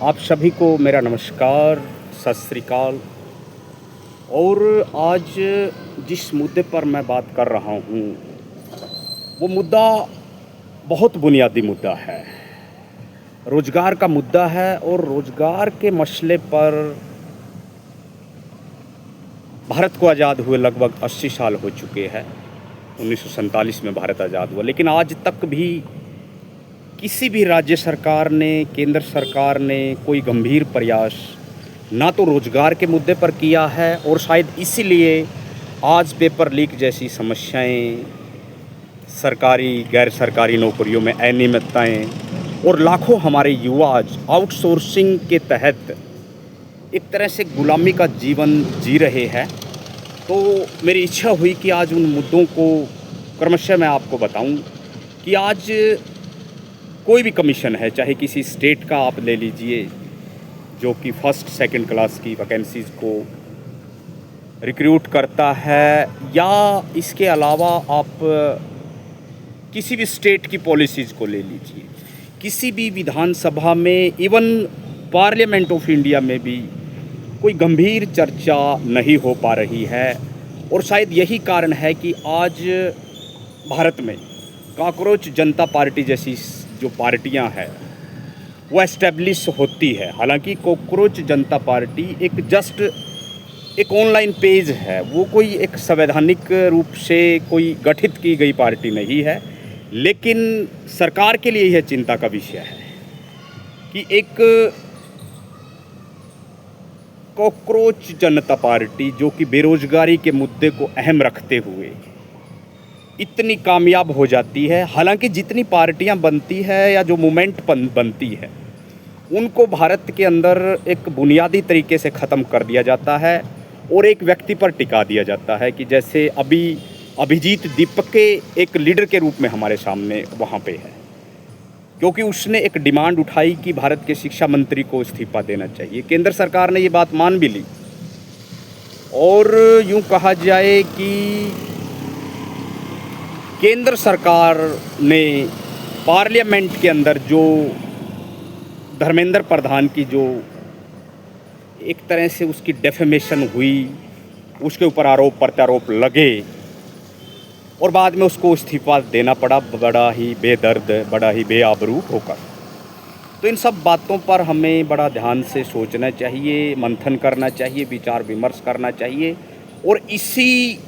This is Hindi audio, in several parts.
आप सभी को मेरा नमस्कार, सत श्री अकाल। और आज जिस मुद्दे पर मैं बात कर रहा हूँ, वो मुद्दा बहुत बुनियादी मुद्दा है। रोज़गार का मुद्दा है और रोज़गार के मसले पर भारत को आज़ाद हुए लगभग 80 साल हो चुके हैं। 1947 में भारत आज़ाद हुआ, लेकिन आज तक भी किसी भी राज्य सरकार ने, केंद्र सरकार ने कोई गंभीर प्रयास ना तो रोज़गार के मुद्दे पर किया है, और शायद इसीलिए आज पेपर लीक जैसी समस्याएं, सरकारी गैर सरकारी नौकरियों में अनियमितताएं और लाखों हमारे युवा आज आउटसोर्सिंग के तहत एक तरह से गुलामी का जीवन जी रहे हैं। तो मेरी इच्छा हुई कि आज उन मुद्दों को क्रमशः मैं आपको बताऊं कि आज कोई भी कमीशन है, चाहे किसी स्टेट का आप ले लीजिए, जो कि फर्स्ट सेकंड क्लास की वैकेंसीज़ को रिक्रूट करता है, या इसके अलावा आप किसी भी स्टेट की पॉलिसीज़ को ले लीजिए, किसी भी विधानसभा में, इवन पार्लियामेंट ऑफ इंडिया में भी कोई गंभीर चर्चा नहीं हो पा रही है। और शायद यही कारण है कि आज भारत में कॉकरोच जनता पार्टी जैसी जो पार्टियां हैं वो एस्टेब्लिश होती है। हालांकि कॉकरोच जनता पार्टी एक ऑनलाइन पेज है, वो कोई एक संवैधानिक रूप से कोई गठित की गई पार्टी नहीं है। लेकिन सरकार के लिए यह चिंता का विषय है कि एक कॉकरोच जनता पार्टी, जो कि बेरोजगारी के मुद्दे को अहम रखते हुए इतनी कामयाब हो जाती है। हालांकि जितनी पार्टियां बनती है या जो मूवमेंट बनती है, उनको भारत के अंदर एक बुनियादी तरीके से ख़त्म कर दिया जाता है और एक व्यक्ति पर टिका दिया जाता है कि जैसे अभी अभिजीत दीपक के एक लीडर के रूप में हमारे सामने वहाँ पे है, क्योंकि उसने एक डिमांड उठाई कि भारत के शिक्षा मंत्री को इस्तीफा देना चाहिए। केंद्र सरकार ने ये बात मान भी ली, और यूँ कहा जाए कि केंद्र सरकार ने पार्लियामेंट के अंदर जो धर्मेंद्र प्रधान की जो एक तरह से उसकी डेफेमेशन हुई, उसके ऊपर आरोप प्रत्यारोप लगे और बाद में उसको इस्तीफा देना पड़ा, बड़ा ही बेदर्द, बड़ा ही बेआबरू होकर। तो इन सब बातों पर हमें बड़ा ध्यान से सोचना चाहिए, मंथन करना चाहिए, विचार विमर्श करना चाहिए। और इसी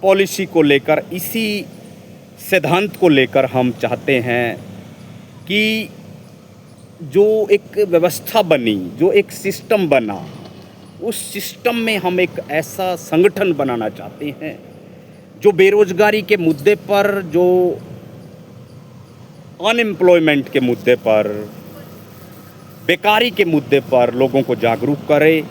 पॉलिसी को लेकर, इसी सिद्धांत को लेकर हम चाहते हैं कि जो एक व्यवस्था बनी, जो एक सिस्टम बना, उस सिस्टम में हम एक ऐसा संगठन बनाना चाहते हैं जो बेरोजगारी के मुद्दे पर, जो अनएम्प्लॉयमेंट के मुद्दे पर, बेकारी के मुद्दे पर लोगों को जागरूक करे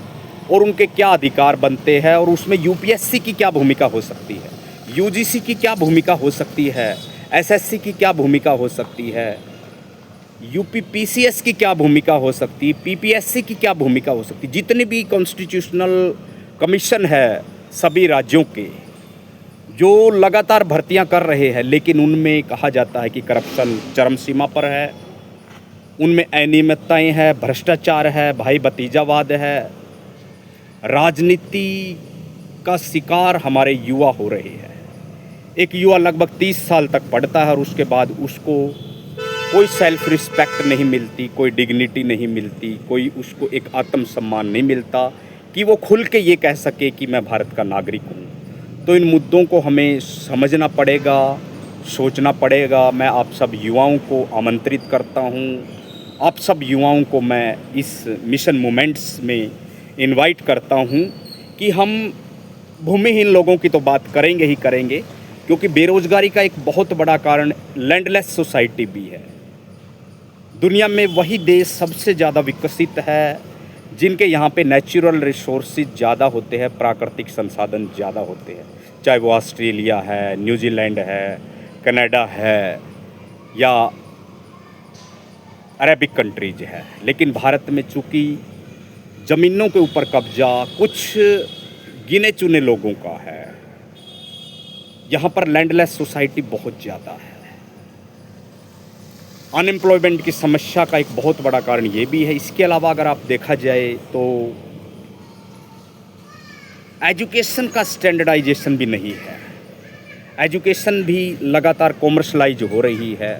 और उनके क्या अधिकार बनते हैं, और उसमें यूपीएससी की क्या भूमिका हो सकती है, यूजीसी की क्या भूमिका हो सकती है, एसएससी की क्या भूमिका हो सकती है, यूपीपीसीएस की क्या भूमिका हो सकती है, पीपीएससी की क्या भूमिका हो सकती है। जितने भी कॉन्स्टिट्यूशनल कमीशन है सभी राज्यों के, जो लगातार भर्तियां कर रहे हैं, लेकिन उनमें कहा जाता है कि करप्शन चरम सीमा पर है, उनमें अनियमितताएं हैं, भ्रष्टाचार है, भाई भतीजावाद है, राजनीति का शिकार हमारे युवा हो रहे हैं। एक युवा लगभग 30 साल तक पढ़ता है और उसके बाद उसको कोई सेल्फ रिस्पेक्ट नहीं मिलती, कोई डिग्निटी नहीं मिलती, कोई उसको एक आत्मसम्मान नहीं मिलता कि वो खुल के ये कह सके कि मैं भारत का नागरिक हूँ। तो इन मुद्दों को हमें समझना पड़ेगा, सोचना पड़ेगा। मैं आप सब युवाओं को आमंत्रित करता हूँ, आप सब युवाओं को मैं इस मिशन मूवमेंट्स में इनवाइट करता हूँ कि हम भूमिहीन लोगों की तो बात करेंगे ही करेंगे, क्योंकि बेरोजगारी का एक बहुत बड़ा कारण लैंडलेस सोसाइटी भी है। दुनिया में वही देश सबसे ज़्यादा विकसित है जिनके यहाँ पे नेचुरल रिसोर्सेज ज़्यादा होते हैं, प्राकृतिक संसाधन ज़्यादा होते हैं, चाहे वो ऑस्ट्रेलिया है, न्यूजीलैंड है, कनाडा है, या अरेबिक कंट्रीज है। लेकिन भारत में चूँकि ज़मीनों के ऊपर कब्जा कुछ गिने चुने लोगों का है, यहाँ पर लैंडलेस सोसाइटी बहुत ज़्यादा है। अनएम्प्लॉयमेंट की समस्या का एक बहुत बड़ा कारण ये भी है। इसके अलावा अगर आप देखा जाए तो एजुकेशन का स्टैंडर्डाइजेशन भी नहीं है। एजुकेशन भी लगातार कॉमर्शलाइज हो रही है।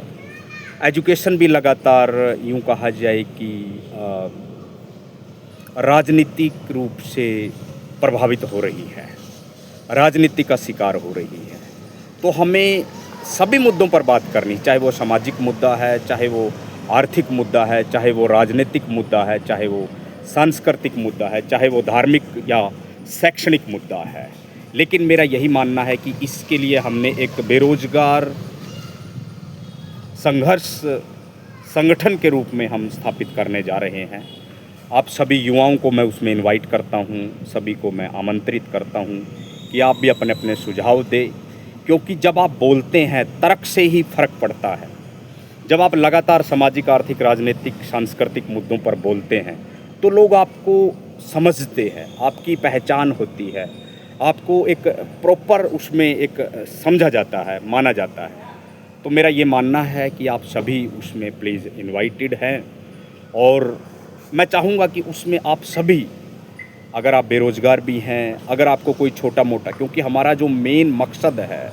एजुकेशन भी लगातार यूँ कहा जाए कि राजनीतिक रूप से प्रभावित हो रही है, राजनीति का शिकार हो रही है। तो हमें सभी मुद्दों पर बात करनी, चाहे वो सामाजिक मुद्दा है, चाहे वो आर्थिक मुद्दा है, चाहे वो राजनीतिक मुद्दा है, चाहे वो सांस्कृतिक मुद्दा है, चाहे वो धार्मिक या शैक्षणिक मुद्दा है। लेकिन मेरा यही मानना है कि इसके लिए हमने एक बेरोजगार संघर्ष संगठन के रूप में हम स्थापित करने जा रहे हैं। आप सभी युवाओं को मैं उसमें इनवाइट करता हूं, सभी को मैं आमंत्रित करता हूं कि आप भी अपने अपने सुझाव दें, क्योंकि जब आप बोलते हैं तर्क से ही फ़र्क पड़ता है। जब आप लगातार सामाजिक, आर्थिक, राजनीतिक, सांस्कृतिक मुद्दों पर बोलते हैं तो लोग आपको समझते हैं, आपकी पहचान होती है, आपको एक प्रॉपर उसमें एक समझा जाता है, माना जाता है। तो मेरा ये मानना है कि आप सभी उसमें प्लीज़ इनवाइटेड हैं और मैं चाहूँगा कि उसमें आप सभी, अगर आप बेरोज़गार भी हैं, अगर आपको कोई छोटा मोटा, क्योंकि हमारा जो मेन मकसद है,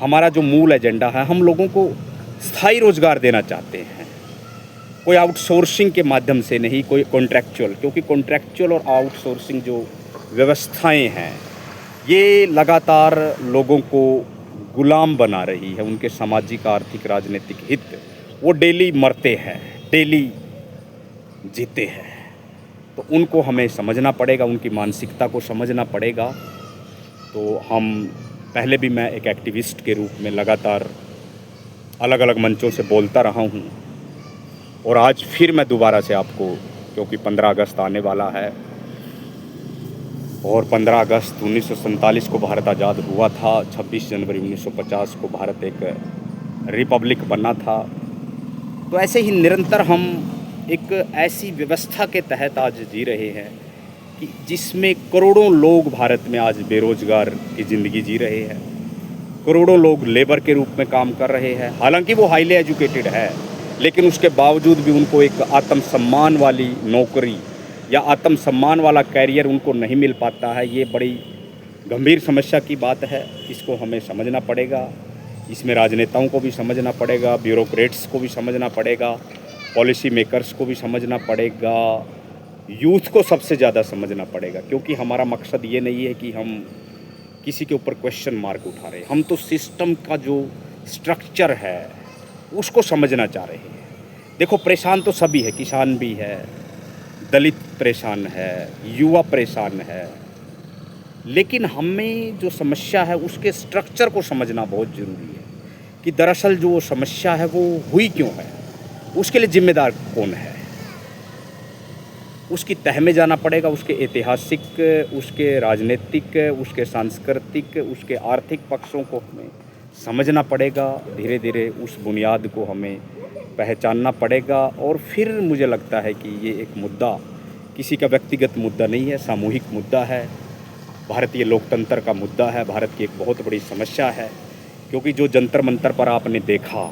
हमारा जो मूल एजेंडा है, हम लोगों को स्थायी रोज़गार देना चाहते हैं। कोई आउटसोर्सिंग के माध्यम से नहीं, कोई कॉन्ट्रैक्चुअल, क्योंकि कॉन्ट्रैक्चुअल और आउटसोर्सिंग जो व्यवस्थाएं हैं ये लगातार लोगों को गुलाम बना रही है। उनके सामाजिक, आर्थिक, राजनीतिक हित वो डेली मरते हैं, डेली जीते हैं। तो उनको हमें समझना पड़ेगा, उनकी मानसिकता को समझना पड़ेगा। तो हम पहले भी मैं एक एक्टिविस्ट के रूप में लगातार अलग अलग मंचों से बोलता रहा हूँ और आज फिर मैं दोबारा से आपको, क्योंकि 15 अगस्त आने वाला है और 15 अगस्त 1947 को भारत आज़ाद हुआ था, 26 जनवरी 1950 को भारत एक रिपब्लिक बना था। तो ऐसे ही निरंतर हम एक ऐसी व्यवस्था के तहत आज जी रहे हैं कि जिसमें करोड़ों लोग भारत में आज बेरोज़गार की ज़िंदगी जी रहे हैं, करोड़ों लोग लेबर के रूप में काम कर रहे हैं। हालांकि वो हाईली एजुकेटेड है, लेकिन उसके बावजूद भी उनको एक आत्मसम्मान वाली नौकरी या आत्मसम्मान वाला कैरियर उनको नहीं मिल पाता है। ये बड़ी गंभीर समस्या की बात है, इसको हमें समझना पड़ेगा। इसमें राजनेताओं को भी समझना पड़ेगा, ब्यूरोक्रेट्स को भी समझना पड़ेगा, पॉलिसी मेकर्स को भी समझना पड़ेगा, यूथ को सबसे ज़्यादा समझना पड़ेगा। क्योंकि हमारा मकसद ये नहीं है कि हम किसी के ऊपर क्वेश्चन मार्क उठा रहे हैं, हम तो सिस्टम का जो स्ट्रक्चर है उसको समझना चाह रहे हैं। देखो, परेशान तो सभी है, किसान भी है, दलित परेशान है, युवा परेशान है, लेकिन हमें जो समस्या है उसके स्ट्रक्चर को समझना बहुत ज़रूरी है कि दरअसल जो समस्या है वो हुई क्यों है, उसके लिए जिम्मेदार कौन है। उसकी तह में जाना पड़ेगा, उसके ऐतिहासिक, उसके राजनीतिक, उसके सांस्कृतिक, उसके आर्थिक पक्षों को हमें समझना पड़ेगा। धीरे धीरे उस बुनियाद को हमें पहचानना पड़ेगा और फिर मुझे लगता है कि ये एक मुद्दा किसी का व्यक्तिगत मुद्दा नहीं है, सामूहिक मुद्दा है, भारतीय लोकतंत्र का मुद्दा है, भारत की एक बहुत बड़ी समस्या है। क्योंकि जो जंतर मंतर पर आपने देखा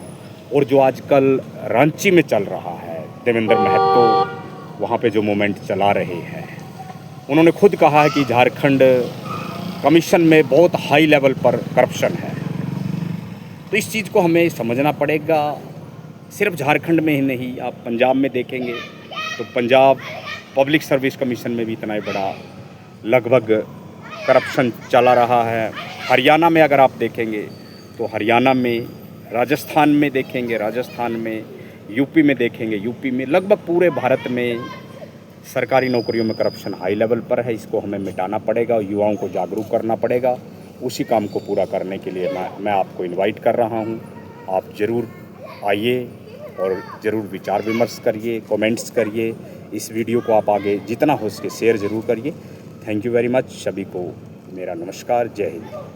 और जो आजकल रांची में चल रहा है, देवेंद्र महतो वहाँ पे जो मूवमेंट चला रहे हैं, उन्होंने खुद कहा है कि झारखंड कमीशन में बहुत हाई लेवल पर करप्शन है। तो इस चीज़ को हमें समझना पड़ेगा। सिर्फ झारखंड में ही नहीं, आप पंजाब में देखेंगे तो पंजाब पब्लिक सर्विस कमीशन में भी इतना ही बड़ा लगभग करप्शन चला रहा है। हरियाणा में अगर आप देखेंगे तो हरियाणा में, राजस्थान में देखेंगे, राजस्थान में, यूपी में देखेंगे, यूपी में, लगभग पूरे भारत में सरकारी नौकरियों में करप्शन हाई लेवल पर है। इसको हमें मिटाना पड़ेगा, युवाओं को जागरूक करना पड़ेगा। उसी काम को पूरा करने के लिए मैं आपको इनवाइट कर रहा हूं। आप ज़रूर आइए और ज़रूर विचार विमर्श करिए, कमेंट्स करिए। इस वीडियो को आप आगे जितना हो सके शेयर ज़रूर करिए। Thank you very much. सभी को मेरा नमस्कार। जय हिंद।